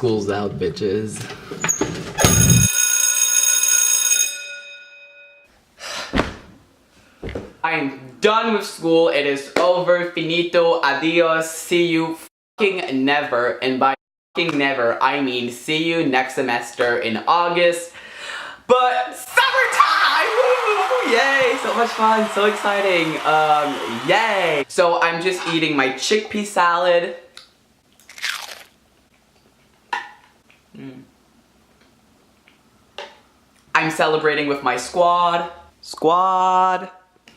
School's out, bitches. I'm done with school. It is over. Finito. Adios. See you fucking never. And by fucking never, I mean see you next semester in August. But summertime! Woo! Yay! So much fun. So exciting. Yay! So I'm just eating my chickpea salad. I'm celebrating with my squad.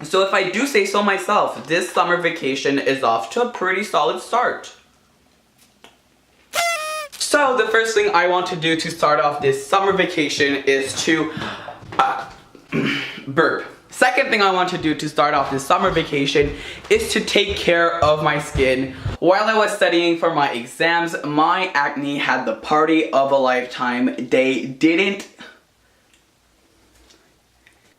So if I do say so myself, this summer vacation is off to a pretty solid start. So the first thing I want to do to start off this summer vacation is to burp. Second thing I want to do to start off this summer vacation is to take care of my skin. While I was studying for my exams, my acne had the party of a lifetime. They didn't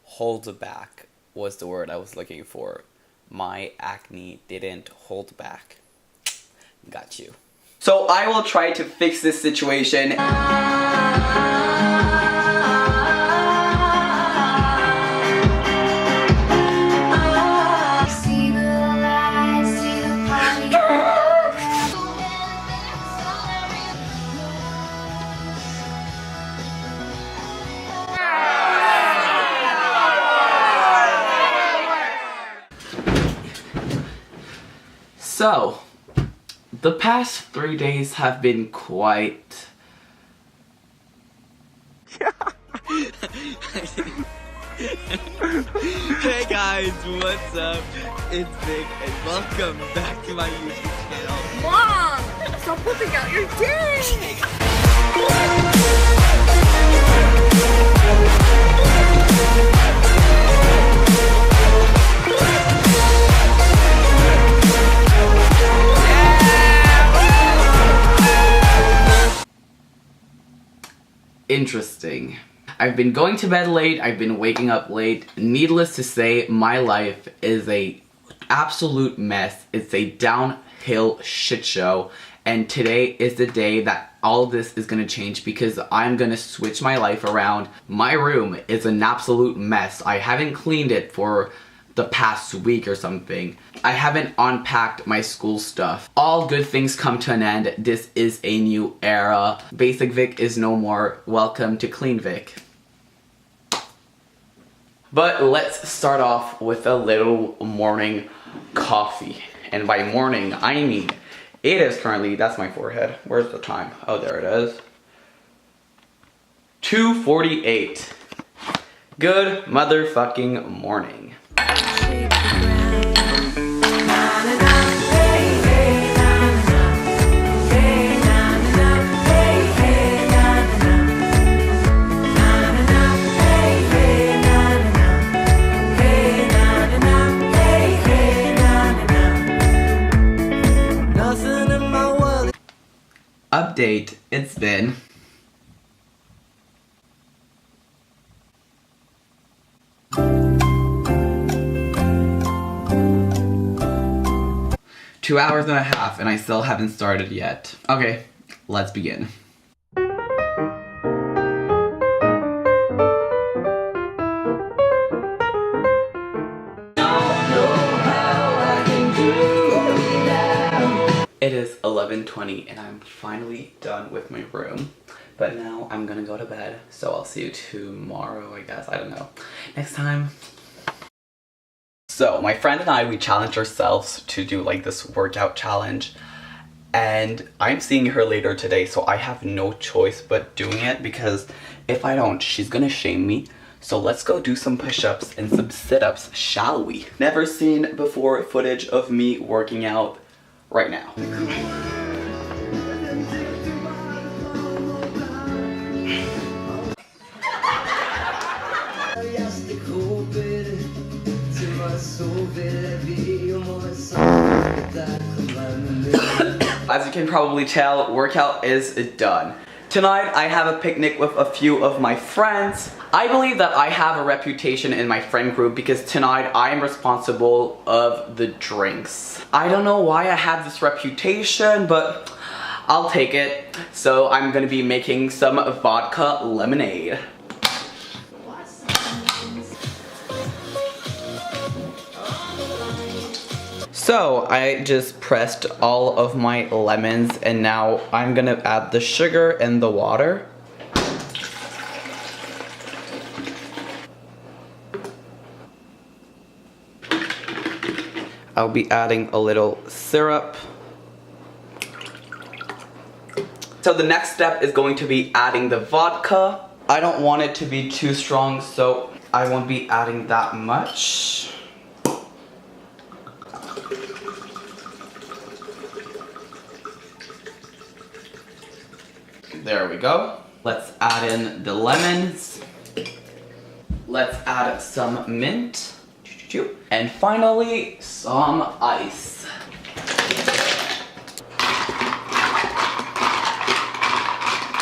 hold back was the word I was looking for. My acne didn't hold back. Got you. So I will try to fix this situation. So, the past 3 days have been quite... Hey guys, what's up? It's Vic and welcome back to my YouTube channel. Mom! Stop putting out your dick! Interesting. I've been going to bed late, I've been waking up late. Needless to say, my life is a absolute mess. It's a downhill shit show. And today is the day that all of this is gonna change because I'm gonna switch my life around. My room is an absolute mess. I haven't cleaned it for the past week or something. I haven't unpacked my school stuff. All good things come to an end. This is a new era. BasicVic is no more. Welcome to CleanVic. But let's start off with a little morning coffee. And by morning, I mean, it is currently, that's my forehead. Where's the time? Oh, there it is. 2:48. Good motherfucking morning. Update, it's been 2 hours and a half and I still haven't started yet. Okay, let's begin. It is 11:20 and I'm finally done with my room. But now I'm gonna go to bed, so I'll see you tomorrow, I guess. I don't know. Next time. So, my friend and I, we challenged ourselves to do like this workout challenge. And I'm seeing her later today, so I have no choice but doing it because if I don't, she's gonna shame me. So let's go do some push-ups and some sit-ups, shall we? Never seen before footage of me working out right now. As you can probably tell, workout is done. Tonight, I have a picnic with a few of my friends. I believe that I have a reputation in my friend group because tonight I am responsible of the drinks. I don't know why I have this reputation, but I'll take it. So I'm gonna be making some vodka lemonade. So I just pressed all of my lemons and now I'm gonna add the sugar and the water. I'll be adding a little syrup. So the next step is going to be adding the vodka. I don't want it to be too strong, so I won't be adding that much. There we go. Let's add in the lemons. Let's add some mint. And finally, some ice.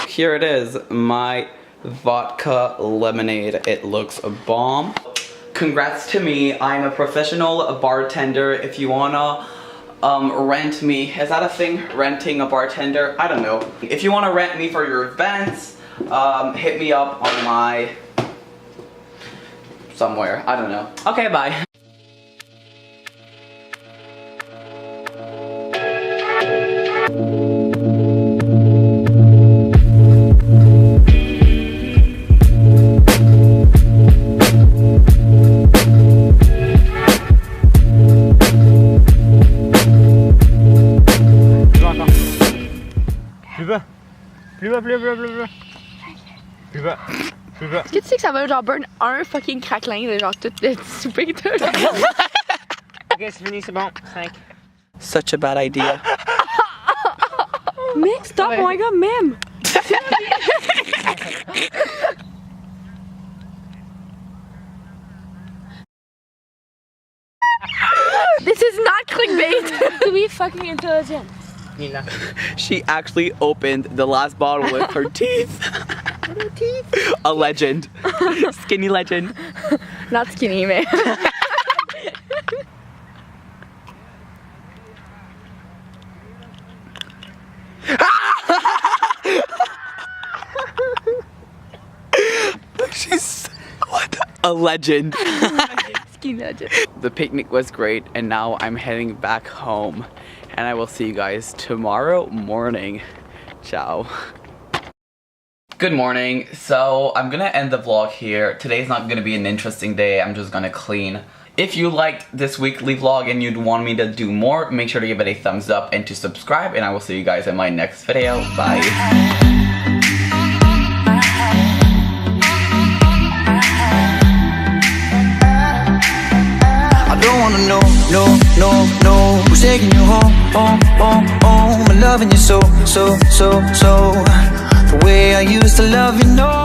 Here it is, my vodka lemonade. It looks a bomb. Congrats to me, I'm a professional bartender. If you wanna rent me, is that a thing? Renting a bartender? I don't know. If you wanna rent me for your events, hit me up on my somewhere, I don't know. Okay, bye. Plus bas, plus bas, plus bas, plus bas. Plus bas, plus bas. Est-ce que tu sais que ça va genre burn un fucking craquelin de genre tout le souper que t'as? Ok, c'est fini, c'est bon. 5. Such a bad idea. Mais stop, oh my god, même! This is not clickbait! To be fucking intelligent. She actually opened the last bottle with her teeth. A legend. Skinny legend. Not skinny, man. She's what? A legend. Skinny legend. The picnic was great and now I'm heading back home. And I will see you guys tomorrow morning. Ciao. Good morning. So I'm gonna end the vlog here. Today's not gonna be an interesting day. I'm just gonna clean. If you liked this weekly vlog and you'd want me to do more, make sure to give it a thumbs up and to subscribe. And I will see you guys in my next video. Bye. I don't wanna know, no, who's taking you home, I'm loving you so, the way I used to love you, no.